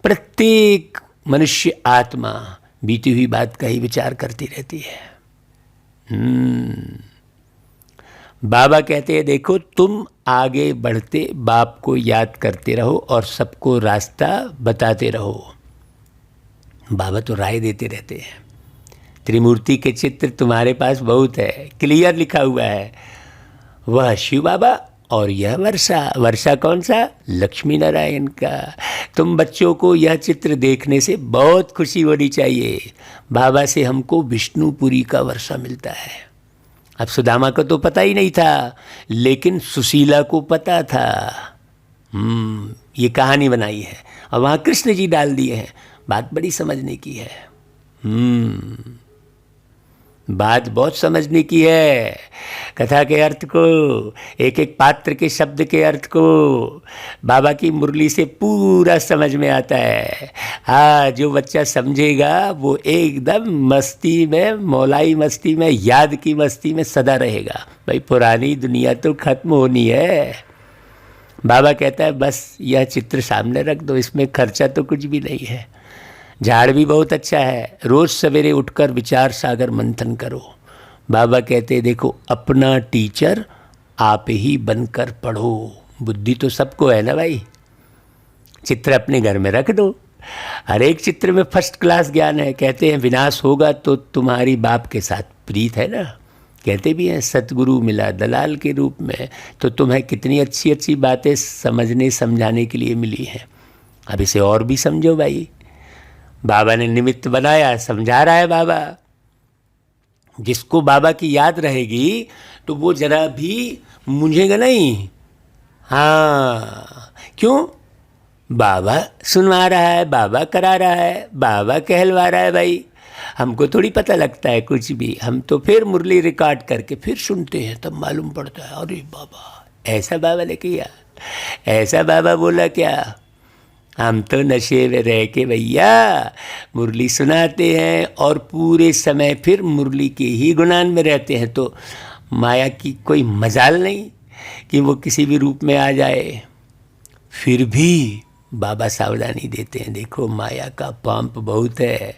प्रत्येक मनुष्य आत्मा बीती हुई बात का ही विचार करती रहती है। बाबा कहते हैं देखो, तुम आगे बढ़ते बाप को याद करते रहो और सबको रास्ता बताते रहो। बाबा तो राय देते रहते हैं। त्रिमूर्ति के चित्र तुम्हारे पास बहुत है, क्लियर लिखा हुआ है। वह शिव बाबा और यह वर्षा। वर्षा कौन सा? लक्ष्मी नारायण का। तुम बच्चों को यह चित्र देखने से बहुत खुशी होनी चाहिए। बाबा से हमको विष्णुपुरी का वर्षा मिलता है। अब सुदामा को तो पता ही नहीं था, लेकिन सुशीला को पता था। ये कहानी बनाई है और वहाँ कृष्ण जी डाल दिए हैं। बात बड़ी समझने की है। बात बहुत समझने की है। कथा के अर्थ को, एक एक पात्र के शब्द के अर्थ को बाबा की मुरली से पूरा समझ में आता है। हाँ, जो बच्चा समझेगा वो एकदम मस्ती में, मौलाई मस्ती में, याद की मस्ती में सदा रहेगा। भाई पुरानी दुनिया तो खत्म होनी है। बाबा कहता है बस यह चित्र सामने रख दो, इसमें खर्चा तो कुछ भी नहीं है। झाड़ भी बहुत अच्छा है। रोज़ सवेरे उठकर विचार सागर मंथन करो। बाबा कहते देखो, अपना टीचर आप ही बनकर पढ़ो। बुद्धि तो सबको है ना भाई। चित्र अपने घर में रख दो, हर एक चित्र में फर्स्ट क्लास ज्ञान है। कहते हैं विनाश होगा तो तुम्हारी बाप के साथ प्रीत है ना। कहते भी हैं सतगुरु मिला दलाल के रूप में, तो तुम्हें कितनी अच्छी अच्छी बातें समझने समझाने के लिए मिली हैं। अब इसे और भी समझो भाई। बाबा ने निमित्त बनाया, समझा रहा है बाबा। जिसको बाबा की याद रहेगी तो वो जरा भी मुझेगा नहीं। हाँ, क्यों? बाबा सुनवा रहा है, बाबा करा रहा है, बाबा कहलवा रहा है भाई। हमको थोड़ी पता लगता है कुछ भी। हम तो फिर मुरली रिकॉर्ड करके फिर सुनते हैं, तब मालूम पड़ता है अरे बाबा ऐसा बाबा ने किया, ऐसा बाबा बोला क्या? हम तो नशे में रह के भैया मुरली सुनाते हैं और पूरे समय फिर मुरली के ही गुणान में रहते हैं, तो माया की कोई मजाल नहीं कि वो किसी भी रूप में आ जाए। फिर भी बाबा सावधानी देते हैं, देखो माया का पंप बहुत है।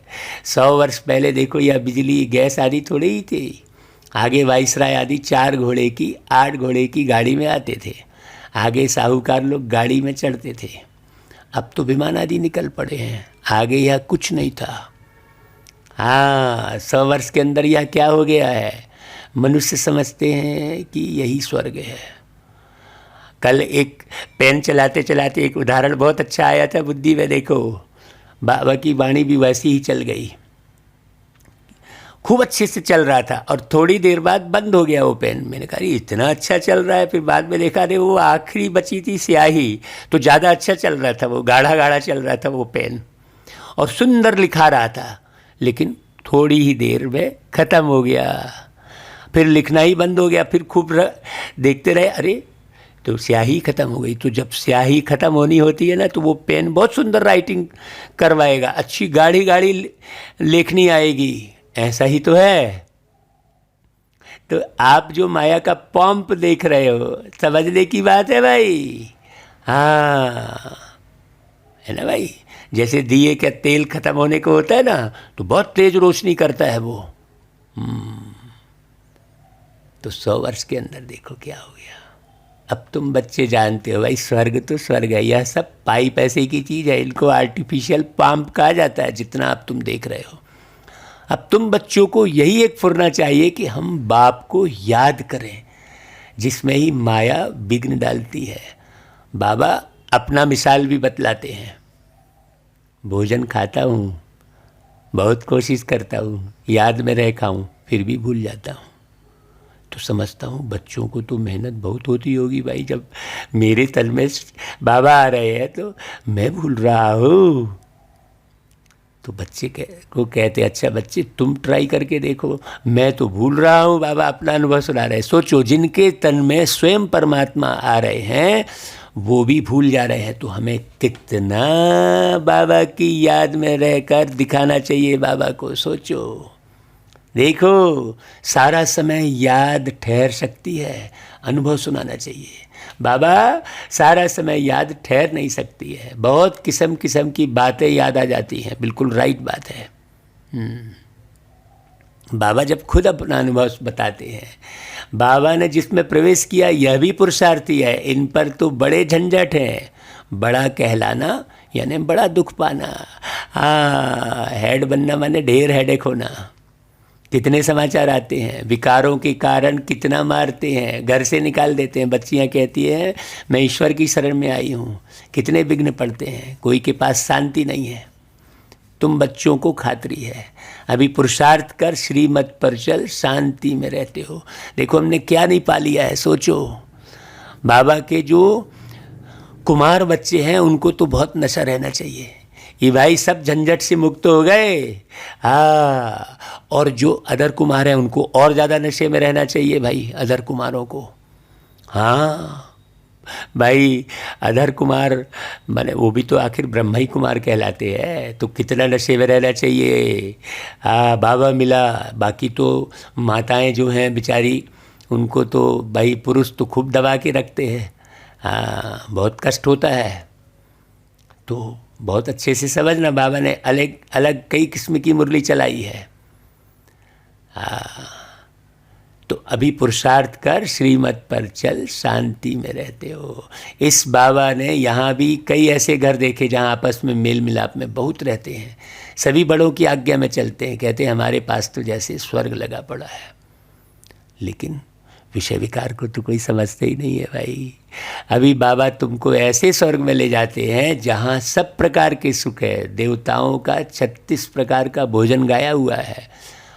100 वर्ष पहले देखो यह बिजली गैस आदि थोड़ी ही थी। आगे वाइसराय आदि 4 घोड़े की 8 घोड़े की गाड़ी में आते थे, आगे साहूकार लोग गाड़ी में चढ़ते थे। अब तो विमान आदि निकल पड़े हैं, आगे यह कुछ नहीं था। हाँ, 100 वर्ष के अंदर यह क्या हो गया है? मनुष्य समझते हैं कि यही स्वर्ग है। कल एक पेन चलाते चलाते एक उदाहरण बहुत अच्छा आया था बुद्धि में, देखो बाबा की वाणी भी वैसी ही चल गई। खूब अच्छे से चल रहा था और थोड़ी देर बाद बंद हो गया वो पेन। मैंने कहा इतना अच्छा चल रहा है, फिर बाद में देखा रे वो आखिरी बची थी स्याही, तो ज़्यादा अच्छा चल रहा था, वो गाढ़ा गाढ़ा चल रहा था वो पेन और सुंदर लिखा रहा था, लेकिन थोड़ी ही देर में ख़त्म हो गया, फिर लिखना ही बंद हो गया। फिर खूब देखते रहे, अरे तो स्याही ख़त्म हो गई। तो जब स्याही ख़त्म होनी होती है ना, तो वो पेन बहुत सुंदर राइटिंग करवाएगा, अच्छी गाढ़ी गाढ़ी लेखनी आएगी। ऐसा ही तो है। तो आप जो माया का पंप देख रहे हो, समझने की बात है भाई। हाँ, है ना भाई। जैसे दिए का तेल ख़त्म होने को होता है ना, तो बहुत तेज रोशनी करता है वो। तो 100 वर्ष के अंदर देखो क्या हो गया। अब तुम बच्चे जानते हो भाई, स्वर्ग तो स्वर्ग है, यह सब पाई पैसे की चीज़ है, इनको आर्टिफिशियल पंप कहा जाता है जितना आप तुम देख रहे हो। अब तुम बच्चों को यही एक फुरना चाहिए कि हम बाप को याद करें, जिसमें ही माया विघ्न डालती है। बाबा अपना मिसाल भी बतलाते हैं। भोजन खाता हूँ, बहुत कोशिश करता हूँ याद में रह खाऊँ, फिर भी भूल जाता हूँ। तो समझता हूँ बच्चों को तो मेहनत बहुत होती होगी भाई, जब मेरे तन में बाबा आ रहे हैं तो मैं भूल रहा हूँ। तो बच्चे को कहते, अच्छा बच्चे तुम ट्राई करके देखो, मैं तो भूल रहा हूँ, बाबा अपना अनुभव सुना रहे हैं। सोचो, जिनके तन में स्वयं परमात्मा आ रहे हैं वो भी भूल जा रहे हैं, तो हमें कितना बाबा की याद में रहकर दिखाना चाहिए बाबा को। सोचो, देखो सारा समय याद ठहर सकती है, अनुभव सुनाना चाहिए। बाबा सारा समय याद ठहर नहीं सकती है, बहुत किस्म किस्म की बातें याद आ जाती हैं। बिल्कुल राइट बात है। बाबा जब खुद अपना अनुभव बताते हैं, बाबा ने जिसमें प्रवेश किया यह भी पुरुषार्थी है, इन पर तो बड़े झंझट हैं। बड़ा कहलाना यानी बड़ा दुख पाना। हाँ, हेड बनना माने ढेर हेडेक होना। कितने समाचार आते हैं, विकारों के कारण कितना मारते हैं, घर से निकाल देते हैं। बच्चियां कहती हैं मैं ईश्वर की शरण में आई हूँ, कितने विघ्न पड़ते हैं, कोई के पास शांति नहीं है। तुम बच्चों को खातरी है, अभी पुरुषार्थ कर श्रीमत पर चल, शांति में रहते हो। देखो हमने क्या नहीं पा लिया है। सोचो, बाबा के जो कुमार बच्चे हैं उनको तो बहुत नशा रहना चाहिए, ये भाई सब झंझट से मुक्त हो गए। हाँ, और जो अदर कुमार हैं उनको और ज़्यादा नशे में रहना चाहिए भाई, अदर कुमारों को। हाँ भाई, अदर कुमार माने वो भी तो आखिर ब्रह्मा ही कुमार कहलाते हैं, तो कितना नशे में रहना चाहिए। हाँ, बाबा मिला, बाकी तो माताएं जो हैं बेचारी, उनको तो भाई पुरुष तो खूब दबा के रखते हैं। हाँ, बहुत कष्ट होता है। तो बहुत अच्छे से समझना, बाबा ने अलग अलग कई किस्म की मुरली चलाई है। तो अभी पुरुषार्थ कर श्रीमत पर चल, शांति में रहते हो। इस बाबा ने यहाँ भी कई ऐसे घर देखे जहाँ आपस में मेल मिलाप में बहुत रहते हैं, सभी बड़ों की आज्ञा में चलते हैं। कहते हैं हमारे पास तो जैसे स्वर्ग लगा पड़ा है, लेकिन विषय विकार को तो कोई समझते ही नहीं है भाई। अभी बाबा तुमको ऐसे स्वर्ग में ले जाते हैं जहाँ सब प्रकार के सुख है, देवताओं का 36 प्रकार का भोजन गाया हुआ है।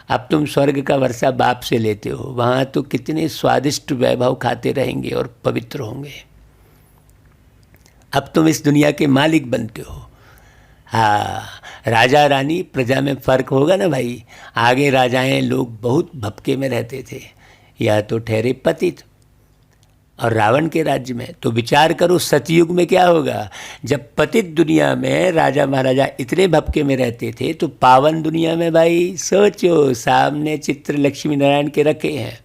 अब तुम स्वर्ग का वर्षा बाप से लेते हो, वहाँ तो कितने स्वादिष्ट वैभव खाते रहेंगे और पवित्र होंगे। अब तुम इस दुनिया के मालिक बनते हो। हाँ, राजा रानी प्रजा में फ़र्क होगा ना भाई। आगे राजाएं लोग बहुत भपके में रहते थे, या तो ठहरे पतित, और रावण के राज्य में। तो विचार करो सतयुग में क्या होगा, जब पतित दुनिया में राजा महाराजा इतने भपके में रहते थे, तो पावन दुनिया में भाई सोचो, सामने चित्र लक्ष्मी नारायण के रखे हैं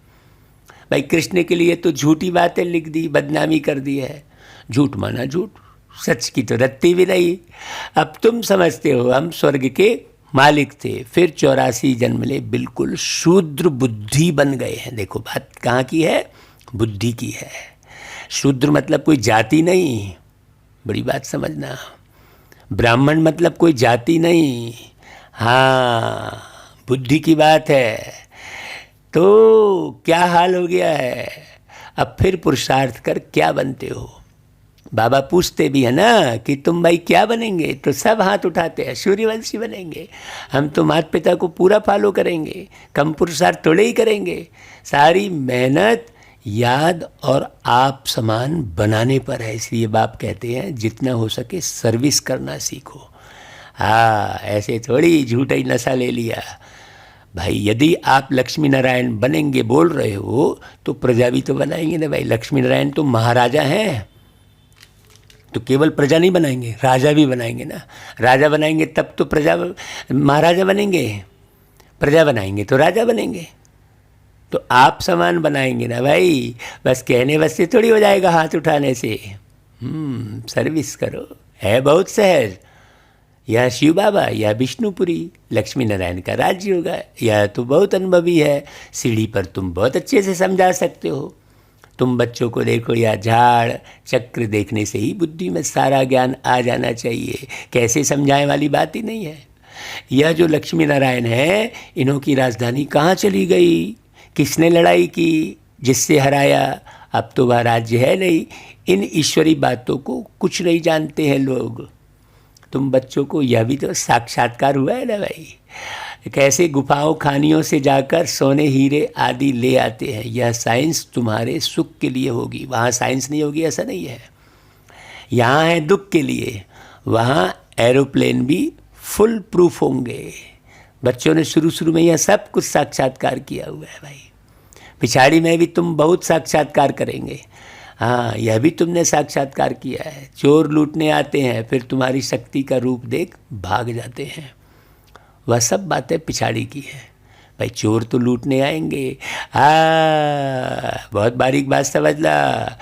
भाई। कृष्ण के लिए तो झूठी बातें लिख दी, बदनामी कर दी है। झूठ माना झूठ, सच की तो रत्ती भी नहीं। अब तुम समझते हो हम स्वर्ग के मालिक थे, फिर 84 जन्म ले बिल्कुल शूद्र बुद्धि बन गए हैं। देखो बात कहाँ की है, बुद्धि की है। शूद्र मतलब कोई जाति नहीं, बड़ी बात समझना। ब्राह्मण मतलब कोई जाति नहीं, हाँ बुद्धि की बात है। तो क्या हाल हो गया है, अब फिर पुरुषार्थ कर क्या बनते हो। बाबा पूछते भी है ना कि तुम भाई क्या बनेंगे, तो सब हाथ उठाते हैं सूर्यवंशी बनेंगे, हम तो माता पिता को पूरा फॉलो करेंगे, कम पुरुषार्थ थोड़े ही करेंगे। सारी मेहनत याद और आप समान बनाने पर है। इसलिए बाप कहते हैं जितना हो सके सर्विस करना सीखो। हाँ ऐसे थोड़ी झूठा ही नशा ले लिया भाई। यदि आप लक्ष्मी नारायण बनेंगे बोल रहे हो, तो प्रजा भी तो बनाएंगे ना भाई। लक्ष्मी नारायण तो महाराजा हैं, तो केवल प्रजा नहीं बनाएंगे, राजा भी बनाएंगे ना। राजा बनाएंगे तब तो प्रजा महाराजा बनेंगे, प्रजा बनाएंगे तो राजा बनेंगे। तो आप समान बनाएंगे ना भाई। बस कहने बस से थोड़ी हो जाएगा हाथ उठाने से। सर्विस करो, है बहुत सहज। यह शिव बाबा या विष्णुपुरी लक्ष्मी नारायण का राज्य होगा। यह तो बहुत अनुभवी है, सीढ़ी पर तुम बहुत अच्छे से समझा सकते हो। तुम बच्चों को देखो, या झाड़ चक्र देखने से ही बुद्धि में सारा ज्ञान आ जाना चाहिए। कैसे समझाएं वाली बात ही नहीं है। यह जो लक्ष्मी नारायण है, इन्हों की राजधानी कहाँ चली गई, किसने लड़ाई की, जिससे हराया, अब तो वह राज्य है नहीं। इन ईश्वरी बातों को कुछ नहीं जानते हैं लोग। तुम बच्चों को यह भी तो साक्षात्कार हुआ है ना भाई। कैसे गुफाओं खानियों से जाकर सोने हीरे आदि ले आते हैं। यह साइंस तुम्हारे सुख के लिए होगी, वहाँ साइंस नहीं होगी ऐसा नहीं है। यहाँ है दुख के लिए, वहाँ एरोप्लेन भी फुल प्रूफ होंगे। बच्चों ने शुरू में यह सब कुछ साक्षात्कार किया हुआ है भाई। पिछाड़ी में भी तुम बहुत साक्षात्कार करेंगे। हाँ यह भी तुमने साक्षात्कार किया है। चोर लूटने आते हैं, फिर तुम्हारी शक्ति का रूप देख भाग जाते हैं। वह सब बातें पिछाड़ी की है भाई। चोर तो लूटने आएंगे, बहुत बारीक बात समझ ला।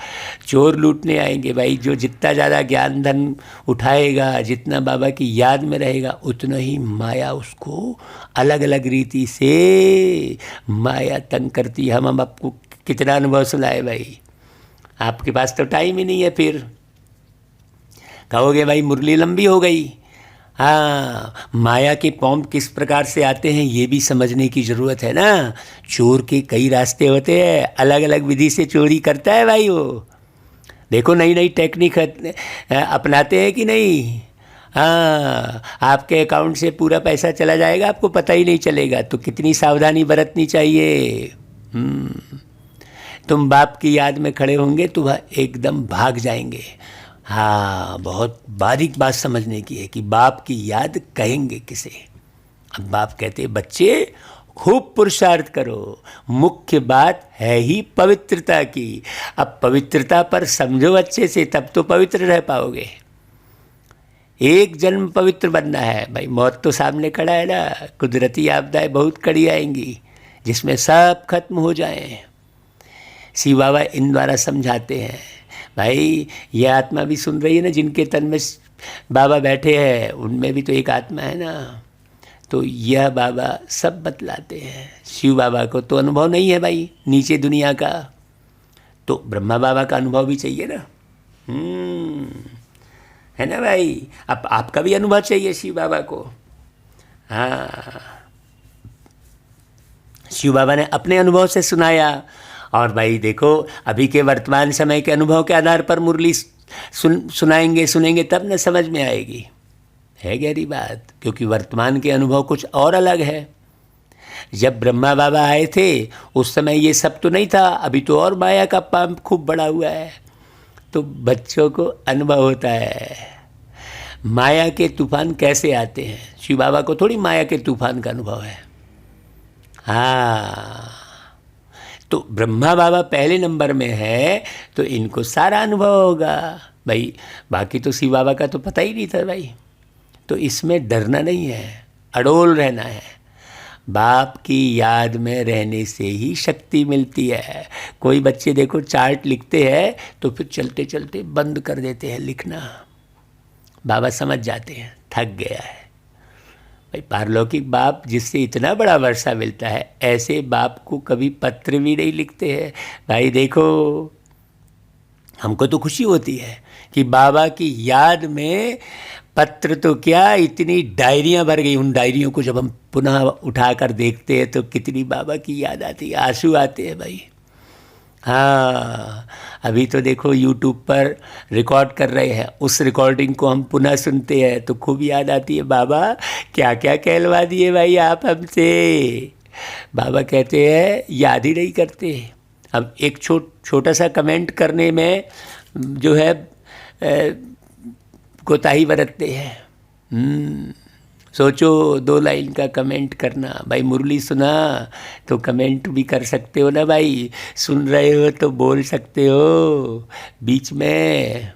चोर लूटने आएंगे भाई। जो जितना ज़्यादा ज्ञान धन उठाएगा, जितना बाबा की याद में रहेगा, उतना ही माया उसको अलग अलग रीति से माया तंग करती है। हम आपको कितना अनुभव सुनाए भाई, आपके पास तो टाइम ही नहीं है। फिर कहोगे भाई मुरली लंबी हो गई। हाँ माया के पॉम्प किस प्रकार से आते हैं ये भी समझने की ज़रूरत है ना। चोर के कई रास्ते होते हैं, अलग अलग विधि से चोरी करता है भाई वो। देखो नई नई टेक्निक अपनाते हैं कि नहीं। हाँ आपके अकाउंट से पूरा पैसा चला जाएगा, आपको पता ही नहीं चलेगा। तो कितनी सावधानी बरतनी चाहिए। तुम बाप की याद में खड़े होंगे तो वह एकदम भाग जाएंगे। हाँ बहुत बारीक बात समझने की है कि बाप की याद कहेंगे किसे। अब बाप कहते बच्चे खूब पुरुषार्थ करो, मुख्य बात है ही पवित्रता की। अब पवित्रता पर समझो अच्छे से, तब तो पवित्र रह पाओगे। एक जन्म पवित्र बनना है भाई। मौत तो सामने खड़ा है ना। कुदरती आपदाएं बहुत कड़ी आएंगी जिसमें सब खत्म हो जाएं। शिव बाबा इन द्वारा समझाते हैं भाई। ये आत्मा भी सुन रही है ना, जिनके तन में बाबा बैठे हैं उनमें भी तो एक आत्मा है ना। तो यह बाबा सब बतलाते हैं। शिव बाबा को तो अनुभव नहीं है भाई नीचे दुनिया का, तो ब्रह्मा बाबा का अनुभव भी चाहिए ना। है ना भाई। अब आपका भी अनुभव चाहिए शिव बाबा को। हाँ शिव बाबा ने अपने अनुभव से सुनाया। और भाई देखो अभी के वर्तमान समय के अनुभव के आधार पर मुरली सुनेंगे तब न समझ में आएगी। है गहरी बात, क्योंकि वर्तमान के अनुभव कुछ और अलग है। जब ब्रह्मा बाबा आए थे उस समय ये सब तो नहीं था, अभी तो और माया का पाप खूब बड़ा हुआ है। तो बच्चों को अनुभव होता है माया के तूफान कैसे आते हैं। शिव बाबा को थोड़ी माया के तूफान का अनुभव है। हाँ तो ब्रह्मा बाबा पहले नंबर में है तो इनको सारा अनुभव होगा भाई। बाकी तो शिव बाबा का तो पता ही नहीं था भाई। तो इसमें डरना नहीं है, अडोल रहना है। बाप की याद में रहने से ही शक्ति मिलती है। कोई बच्चे देखो चार्ट लिखते हैं तो फिर चलते चलते बंद कर देते हैं लिखना। बाबा समझ जाते हैं थक गया है भाई। पारलौकिक बाप जिससे इतना बड़ा वर्षा मिलता है, ऐसे बाप को कभी पत्र भी नहीं लिखते हैं भाई। देखो हमको तो खुशी होती है कि बाबा की याद में पत्र तो क्या, इतनी डायरियां भर गई। उन डायरियों को जब हम पुनः उठाकर देखते हैं तो कितनी बाबा की याद आती है, आंसू आते हैं भाई। हाँ, अभी तो देखो यूट्यूब पर रिकॉर्ड कर रहे हैं, उस रिकॉर्डिंग को हम पुनः सुनते हैं तो खूब याद आती है, बाबा क्या क्या कहलवा दिए भाई आप हमसे। बाबा कहते हैं याद ही नहीं करते। अब एक छोटा सा कमेंट करने में जो है कोताही बरतते हैं। सोचो 2 लाइन का कमेंट करना भाई। मुरली सुना तो कमेंट भी कर सकते हो ना भाई, सुन रहे हो तो बोल सकते हो बीच में।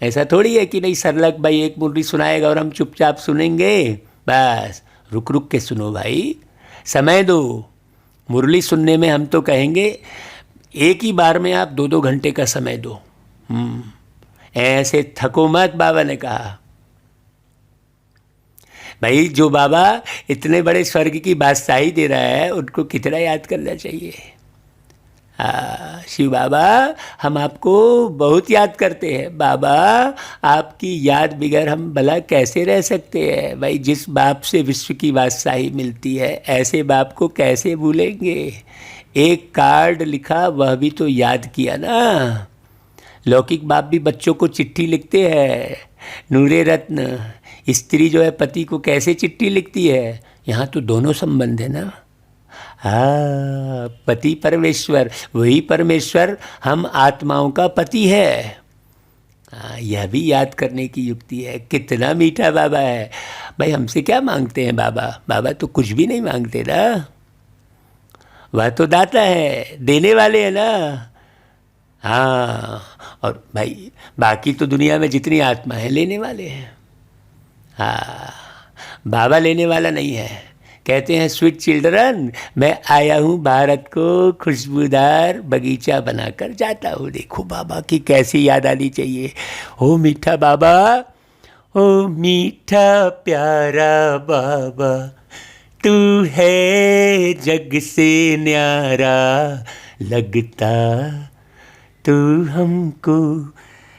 ऐसा थोड़ी है कि नहीं सरलग भाई एक मुरली सुनाएगा और हम चुपचाप सुनेंगे, बस रुक रुक के सुनो भाई, समय दो। मुरली सुनने में हम तो कहेंगे एक ही बार में आप 2-2 घंटे का समय दो। ऐसे थको मत, बाबा ने कहा भाई। जो बाबा इतने बड़े स्वर्ग की बादशाही दे रहा है उनको कितना याद करना चाहिए। शिव बाबा हम आपको बहुत याद करते हैं बाबा, आपकी याद बिगैर हम भला कैसे रह सकते हैं भाई। जिस बाप से विश्व की बादशाही मिलती है ऐसे बाप को कैसे भूलेंगे। एक कार्ड लिखा वह भी तो याद किया ना। लौकिक बाप भी बच्चों को चिट्ठी लिखते हैं, नूरे रत्न। स्त्री जो है पति को कैसे चिट्ठी लिखती है, यहाँ तो दोनों संबंध है ना। हाँ, पति परमेश्वर, वही परमेश्वर हम आत्माओं का पति है। यह भी याद करने की युक्ति है। कितना मीठा बाबा है भाई। हमसे क्या मांगते हैं बाबा? बाबा तो कुछ भी नहीं मांगते ना, वह तो दाता है, देने वाले है ना। हाँ, और भाई बाकी तो दुनिया में जितनी आत्मा है लेने वाले हैं। हाँ, बाबा लेने वाला नहीं है। कहते हैं स्वीट चिल्ड्रन, मैं आया हूँ भारत को खुशबूदार बगीचा बनाकर जाता हूँ। देखो बाबा की कैसी याद आनी चाहिए। ओ मीठा बाबा, ओ मीठा प्यारा बाबा, तू है जग से न्यारा, लगता तू हमको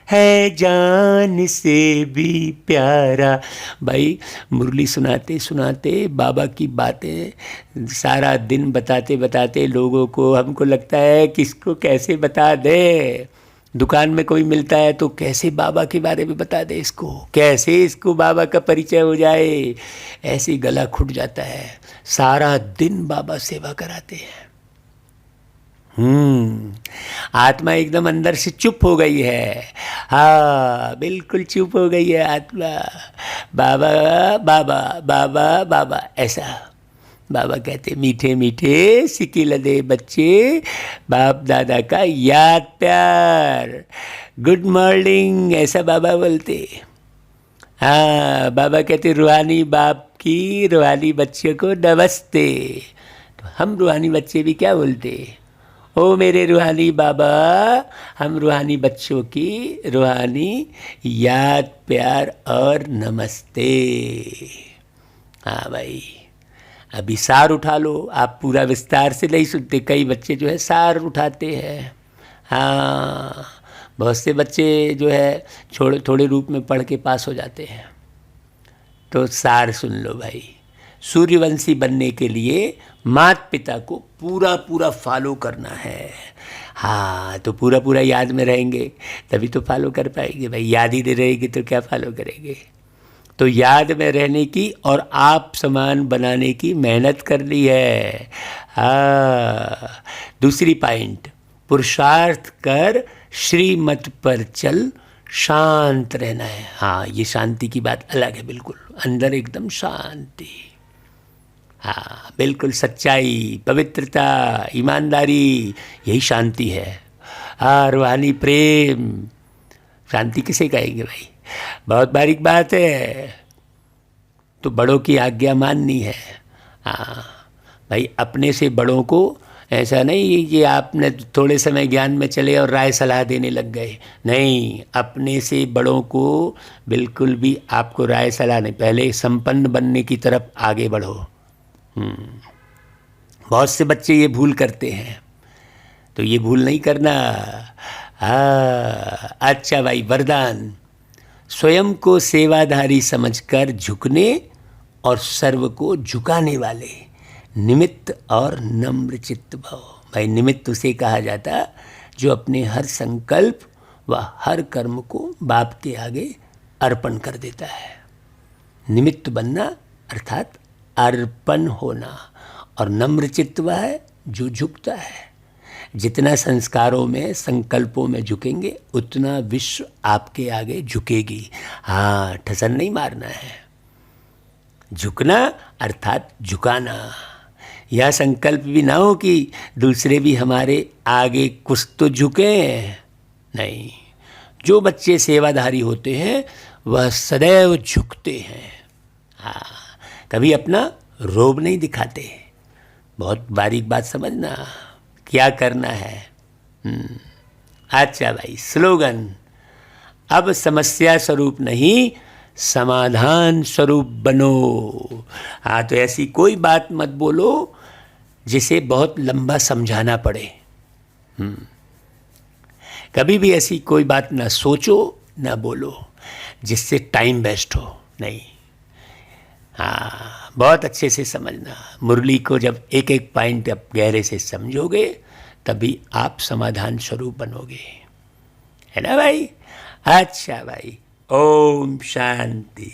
है जान से भी प्यारा। भाई मुरली सुनाते सुनाते बाबा की बातें सारा दिन बताते बताते लोगों को हमको लगता है किसको कैसे बता दे। दुकान में कोई मिलता है तो कैसे बाबा के बारे में बता दे इसको, कैसे इसको बाबा का परिचय हो जाए, ऐसे गला घुट जाता है। सारा दिन बाबा सेवा कराते हैं। आत्मा एकदम अंदर से चुप हो गई है। हाँ, बिल्कुल चुप हो गई है आत्मा। बाबा बाबा बाबा बाबा, ऐसा बाबा कहते मीठे मीठे सिकिलदे बच्चे, बाप दादा का याद प्यार, गुड मॉर्निंग, ऐसा बाबा बोलते। हाँ, बाबा कहते रूहानी बाप की रूहानी बच्चों को नमस्ते। तो हम रूहानी बच्चे भी क्या बोलते, ओ मेरे रूहानी बाबा। हम रूहानी बच्चों की रूहानी याद प्यार और नमस्ते। हाँ भाई, अभी सार उठा लो। आप पूरा विस्तार से नहीं सुनते, कई बच्चे जो है सार उठाते हैं। हाँ, बहुत से बच्चे जो है थोड़े रूप में पढ़ के पास हो जाते हैं। तो सार सुन लो भाई। सूर्यवंशी बनने के लिए माता पिता को पूरा पूरा फॉलो करना है। हाँ, तो पूरा पूरा याद में रहेंगे तभी तो फॉलो कर पाएंगे भाई। याद ही नहीं रहेगी तो क्या फॉलो करेंगे। तो याद में रहने की और आप समान बनाने की मेहनत करनी है। हाँ, दूसरी पॉइंट, पुरुषार्थ कर श्रीमत पर चल, शांत रहना है। हाँ, ये शांति की बात अलग है बिल्कुल, अंदर एकदम शांति। हाँ, बिल्कुल सच्चाई, पवित्रता, ईमानदारी, यही शांति है। और रूहानी प्रेम, शांति किसे कहेंगे भाई? बहुत बारीक बात है। तो बड़ों की आज्ञा माननी है। हाँ भाई, अपने से बड़ों को ऐसा नहीं कि आपने थोड़े समय ज्ञान में चले और राय सलाह देने लग गए। नहीं, अपने से बड़ों को बिल्कुल भी आपको राय सलाह नहीं, पहले संपन्न बनने की तरफ आगे बढ़ो। बहुत से बच्चे ये भूल करते हैं, तो ये भूल नहीं करना। अच्छा भाई, वरदान, स्वयं को सेवाधारी समझकर झुकने और सर्व को झुकाने वाले, निमित्त और नम्र चित्त भव। भाई, निमित्त उसे कहा जाता जो अपने हर संकल्प व हर कर्म को बाप के आगे अर्पण कर देता है। निमित्त बनना अर्थात अर्पण होना, और नम्र चित्त वह है जो झुकता है। जितना संस्कारों में, संकल्पों में झुकेंगे, उतना विश्व आपके आगे झुकेगी। हाँ, ठसन नहीं मारना है। झुकना अर्थात झुकाना। यह संकल्प भी ना हो कि दूसरे भी हमारे आगे कुछ तो झुके। नहीं, जो बच्चे सेवाधारी होते हैं वह सदैव झुकते हैं। हाँ, कभी अपना रोब नहीं दिखाते। बहुत बारीक बात समझना, क्या करना है। अच्छा भाई, स्लोगन, अब समस्या स्वरूप नहीं, समाधान स्वरूप बनो। हाँ, तो ऐसी कोई बात मत बोलो जिसे बहुत लंबा समझाना पड़े। कभी भी ऐसी कोई बात ना सोचो, ना बोलो जिससे टाइम वेस्ट हो। नहीं, हाँ, बहुत अच्छे से समझना। मुरली को जब एक एक पॉइंट आप गहरे से समझोगे, तभी आप समाधान स्वरूप बनोगे, है ना भाई? अच्छा भाई, ओम शांति।